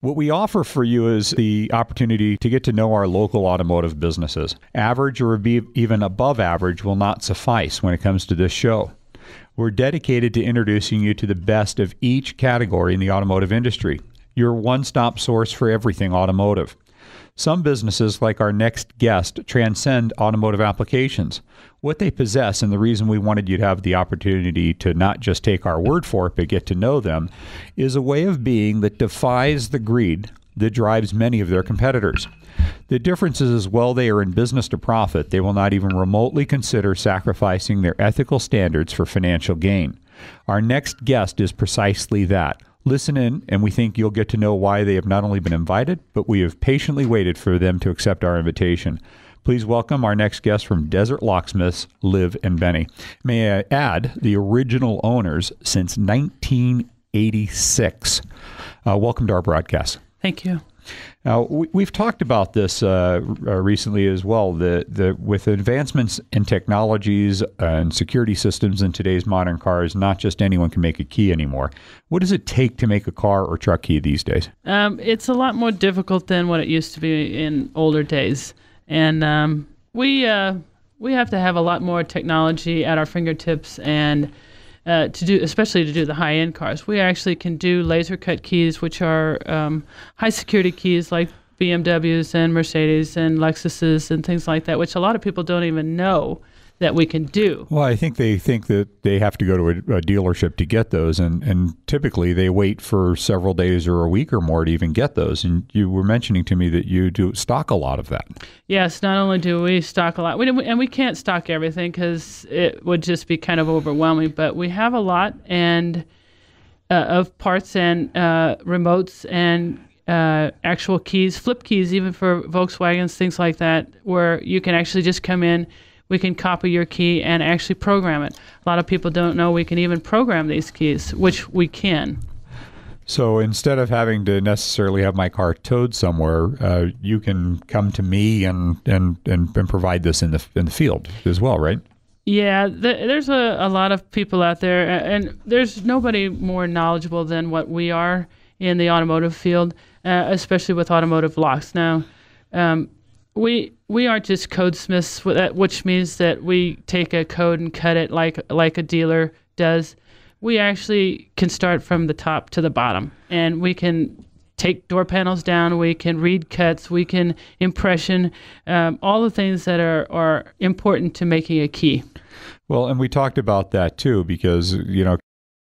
What we offer for you is the opportunity to get to know our local automotive businesses. Average or even above average will not suffice when it comes to this show. We're dedicated to introducing you to the best of each category in the automotive industry. Your one-stop source for everything automotive. Some businesses, like our next guest, transcend automotive applications. What they possess, and the reason we wanted you to have the opportunity to not just take our word for it, but get to know them, is a way of being that defies the greed that drives many of their competitors. The difference is, as well, they are in business to profit. They will not even remotely consider sacrificing their ethical standards for financial gain. Our next guest is precisely that. Listen in, and we think you'll get to know why they have not only been invited, but we have patiently waited for them to accept our invitation. Please welcome our next guest from Desert Locksmiths, Liv and Benny. May I add, the original owners since 1986. Welcome to our broadcast. Thank you. Now, we've talked about this recently as well, with advancements in technologies and security systems in today's modern cars, not just anyone can make a key anymore. What does it take to make a car or truck key these days? It's a lot more difficult than what it used to be in older days. And we have to have a lot more technology at our fingertips and especially to do the high-end cars. We actually can do laser cut keys, which are high security keys like BMWs and Mercedes and Lexuses and things like that, which a lot of people don't even know that we can do. Well, I think they think that they have to go to a dealership to get those, and typically they wait for several days or a week or more to even get those. And you were mentioning to me that you do stock a lot of that. Yes, not only do we stock a lot, and we can't stock everything because it would just be kind of overwhelming, but we have a lot and of parts and remotes and actual keys, flip keys, even for Volkswagens, things like that, where you can actually just come in. We can copy your key and actually program it. A lot of people don't know we can even program these keys, which we can. So instead of having to necessarily have my car towed somewhere, you can come to me and provide this in the field as well, right? Yeah, there's a lot of people out there, and there's nobody more knowledgeable than what we are in the automotive field, especially with automotive locks. Now, we aren't just codesmiths, which means that we take a code and cut it like a dealer does. We actually can start from the top to the bottom, and we can take door panels down, we can read cuts, we can impression, all the things that are important to making a key. Well, and we talked about that too, because,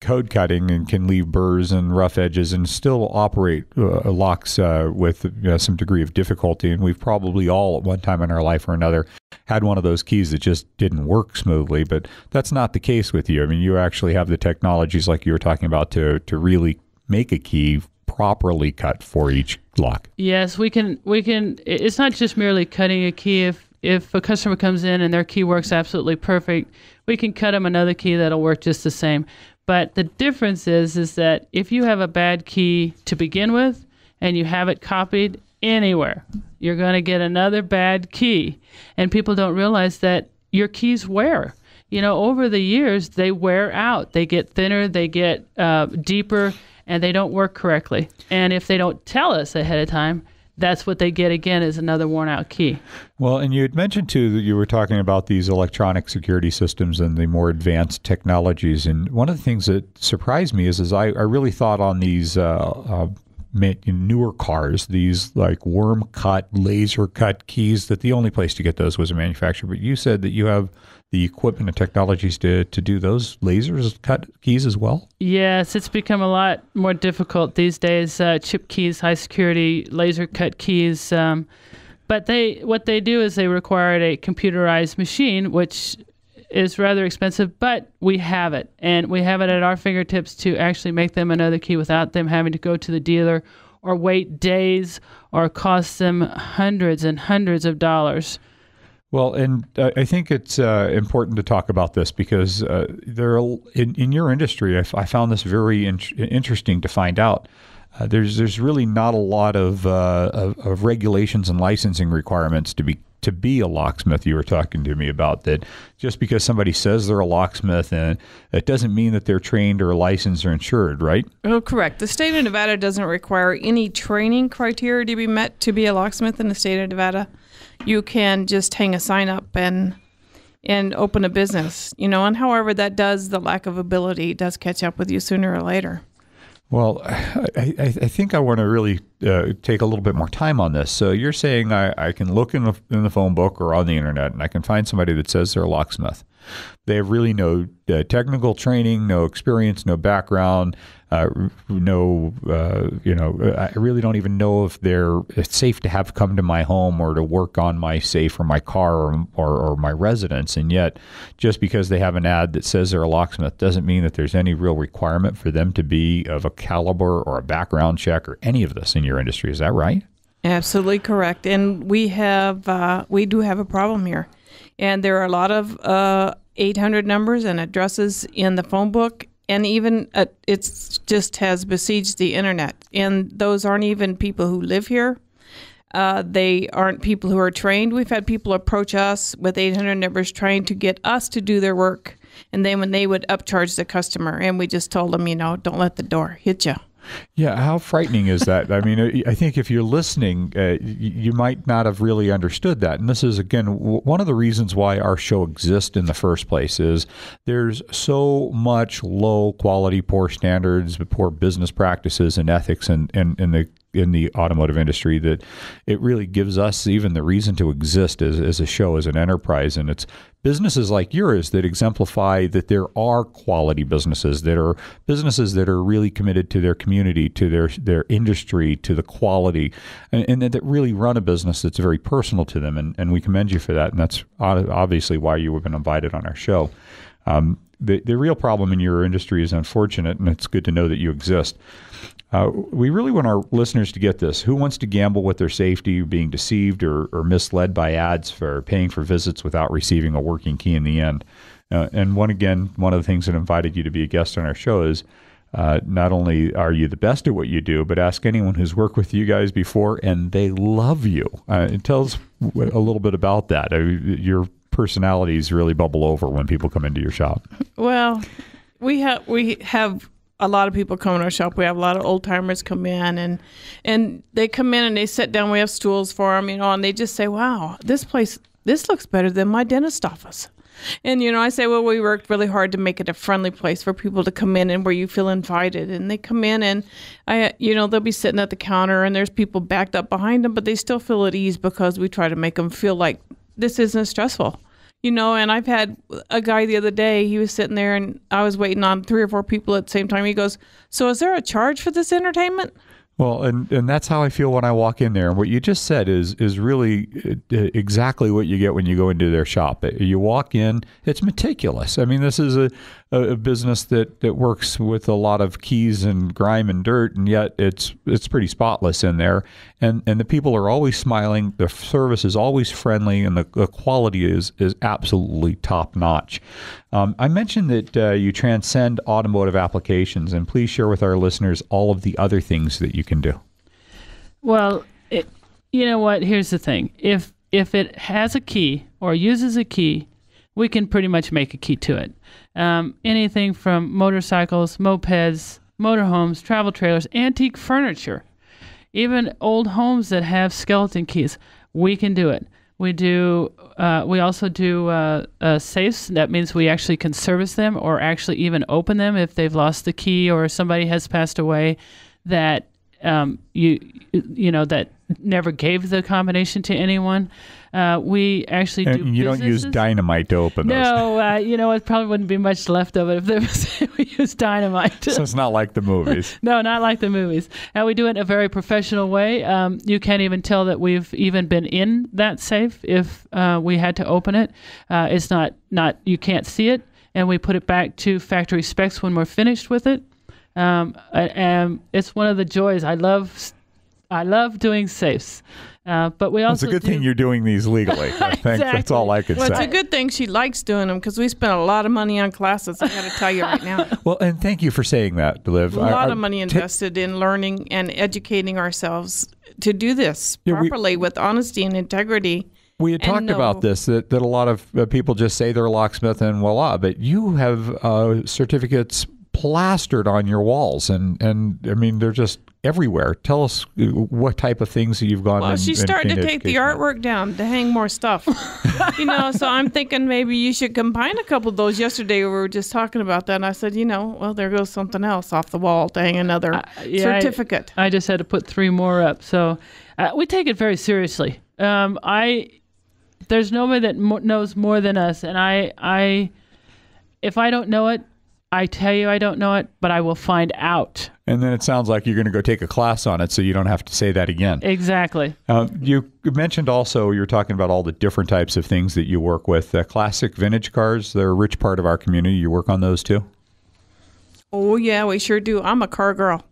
code cutting and can leave burrs and rough edges and still operate locks with some degree of difficulty. And we've probably all at one time in our life or another had one of those keys that just didn't work smoothly, but that's not the case with you. I mean, you actually have the technologies like you were talking about to really make a key properly cut for each lock. Yes, we can. It's not just merely cutting a key. If a customer comes in and their key works absolutely perfect, we can cut them another key that'll work just the same. But the difference is that if you have a bad key to begin with and you have it copied anywhere, you're going to get another bad key. And people don't realize that your keys wear. Over the years, they wear out. They get thinner, they get deeper, and they don't work correctly. And if they don't tell us ahead of time, that's what they get again, is another worn out key. Well, and you had mentioned too that you were talking about these electronic security systems and the more advanced technologies. And one of the things that surprised me is I really thought on these newer cars, these like worm cut, laser cut keys, that the only place to get those was a manufacturer. But you said that you have the equipment and technologies to do those lasers cut keys as well? Yes, it's become a lot more difficult these days. Chip keys, high security, laser cut keys. But what they do is they require a computerized machine, which is rather expensive, but we have it. And we have it at our fingertips to actually make them another key without them having to go to the dealer or wait days or cost them hundreds and hundreds of dollars. Well, and I think it's important to talk about this because in your industry, I found this very interesting to find out. There's really not a lot of regulations and licensing requirements to to be a locksmith you were talking to me about, that just because somebody says they're a locksmith, and it doesn't mean that they're trained or licensed or insured, right? Oh, correct. The state of Nevada doesn't require any training criteria to be met to be a locksmith in the state of Nevada. You can just hang a sign up and open a business, and however that does, the lack of ability does catch up with you sooner or later. Well, I think I want to really take a little bit more time on this. So you're saying I can look in the phone book or on the internet, and I can find somebody that says they're a locksmith. They have really no technical training, no experience, no background, I really don't even know if it's safe to have come to my home or to work on my safe or my car or my residence. And yet, just because they have an ad that says they're a locksmith doesn't mean that there's any real requirement for them to be of a caliber or a background check or any of this in your industry. Is that right? Absolutely correct. And we do have a problem here. And there are a lot of 800 numbers and addresses in the phone book. And even it just has besieged the internet. And those aren't even people who live here. They aren't people who are trained. We've had people approach us with 800 numbers trying to get us to do their work. And then when they would upcharge the customer, and we just told them, don't let the door hit you. Yeah, how frightening is that? I mean, I think if you're listening, you might not have really understood that. And this is, again, one of the reasons why our show exists in the first place is there's so much low quality, poor standards, poor business practices and ethics in the automotive industry that it really gives us even the reason to exist as a show, as an enterprise. And it's businesses like yours that exemplify that there are quality businesses that are really committed to their community, to their industry, to the quality, and that really run a business that's very personal to them. And we commend you for that. And that's obviously why you have been invited on our show. The real problem in your industry is unfortunate, and it's good to know that you exist. We really want our listeners to get this. Who wants to gamble with their safety, being deceived or misled by ads for paying for visits without receiving a working key in the end? And one of the things that invited you to be a guest on our show is not only are you the best at what you do, but ask anyone who's worked with you guys before, and they love you. Tell us a little bit about that. Your personalities really bubble over when people come into your shop. Well, we have a lot of people come in our shop. We have a lot of old timers come in, and they come in and they sit down. We have stools for them, and they just say, "Wow, this looks better than my dentist office." And I say, well, we worked really hard to make it a friendly place for people to come in and where you feel invited. And they come in and they'll be sitting at the counter and there's people backed up behind them, but they still feel at ease because we try to make them feel like this isn't stressful. And I've had a guy the other day, he was sitting there and I was waiting on 3 or 4 people at the same time. He goes, "So is there a charge for this entertainment?" Well, and that's how I feel when I walk in there. And what you just said is really exactly what you get when you go into their shop. You walk in, it's meticulous. I mean, this is a business that works with a lot of keys and grime and dirt, and yet it's pretty spotless in there. And the people are always smiling. The service is always friendly, and the quality is absolutely top notch. I mentioned that you transcend automotive applications, and please share with our listeners all of the other things that you can do. Well, you know what? Here's the thing. If it has a key or uses a key, we can pretty much make a key to it. Anything from motorcycles, mopeds, motorhomes, travel trailers, antique furniture, even old homes that have skeleton keys, we can do it. We do. We also do safes. That means we actually can service them or actually even open them if they've lost the key or somebody has passed away that that never gave the combination to anyone. We actually do. And you don't use dynamite to open those. No, it probably wouldn't be much left of it if we use dynamite. So it's not like the movies. No, not like the movies. And we do it in a very professional way. You can't even tell that we've even been in that safe if we had to open it. It's not you can't see it, and we put it back to factory specs when we're finished with it. And it's one of the joys. I love doing safes. But we also it's a good thing you're doing these legally. I think exactly. That's all I can say. It's a good thing she likes doing them because we spent a lot of money on classes. I got to tell you right now. Well, and thank you for saying that, Liv. A lot of money invested in learning and educating ourselves to do this properly with honesty and integrity We had talked about this, that a lot of people just say they're a locksmith and voila, but you have certificates plastered on your walls, and I mean, they're just everywhere. Tell us what type of things that you've gone. Well, she's starting to take the artwork down to hang more stuff. So I'm thinking maybe you should combine a couple of those. Yesterday we were just talking about that, and I said, well, there goes something else off the wall to hang another certificate. I just had to put 3 more up, so we take it very seriously. There's nobody that knows more than us, and I if I don't know it, I tell you I don't know it, but I will find out. And then it sounds like you're going to go take a class on it, so you don't have to say that again. Exactly. You mentioned also, you were talking about all the different types of things that you work with. Classic vintage cars, they're a rich part of our community. You work on those too? Oh, yeah, we sure do. I'm a car girl.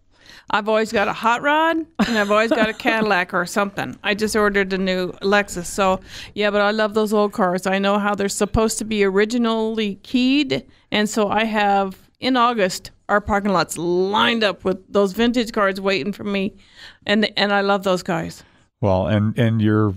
I've always got a hot rod, and I've always got a Cadillac or something. I just ordered a new Lexus. So, yeah, but I love those old cars. I know how they're supposed to be originally keyed, and so I have, in August, our parking lot's lined up with those vintage cars waiting for me, and I love those guys. Well, and you're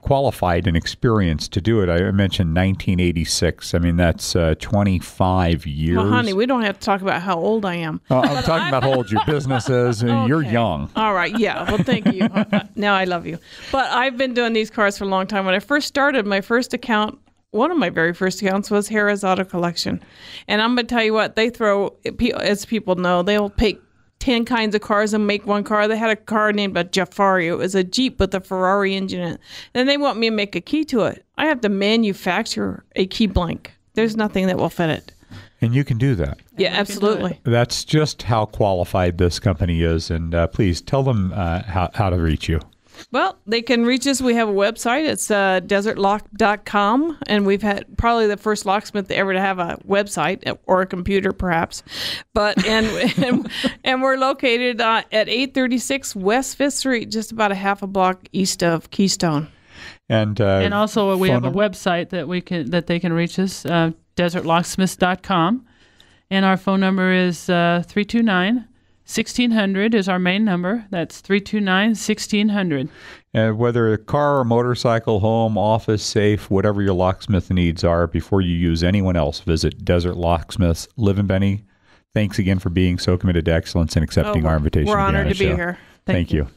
qualified and experienced to do it. I mentioned 1986. I mean, that's 25 years. Well, honey, we don't have to talk about how old I am. I'm talking about how old your business is. Okay. You're young. All right. Yeah. Well, thank you. Now I love you. But I've been doing these cars for a long time. When I first started, my first account, one of my very first accounts was Harrah's Auto Collection. And I'm going to tell you what, they throw, as people know, they'll pick 10 kinds of cars and make one car. They had a car named a Jafari. It was a Jeep with a Ferrari engine in it. Then they want me to make a key to it. I have to manufacture a key blank. There's nothing that will fit it. And you can do that. Yeah, absolutely. That's just how qualified this company is. And please tell them how to reach you. Well, they can reach us. We have a website. It's desertlock.com, and we've had probably the first locksmith ever to have a website or a computer, perhaps. But and we're located at 836 West 5th Street, just about a half a block east of Keystone. And also we have a website that they can reach us, desertlocksmiths.com, and our phone number is 329. 1600 is our main number. That's 329-1600. Whether a car or motorcycle, home, office, safe, whatever your locksmith needs are, before you use anyone else, visit Desert Locksmiths. Liv and Benny, thanks again for being so committed to excellence and accepting our invitation. We're honored to be here. Thank you.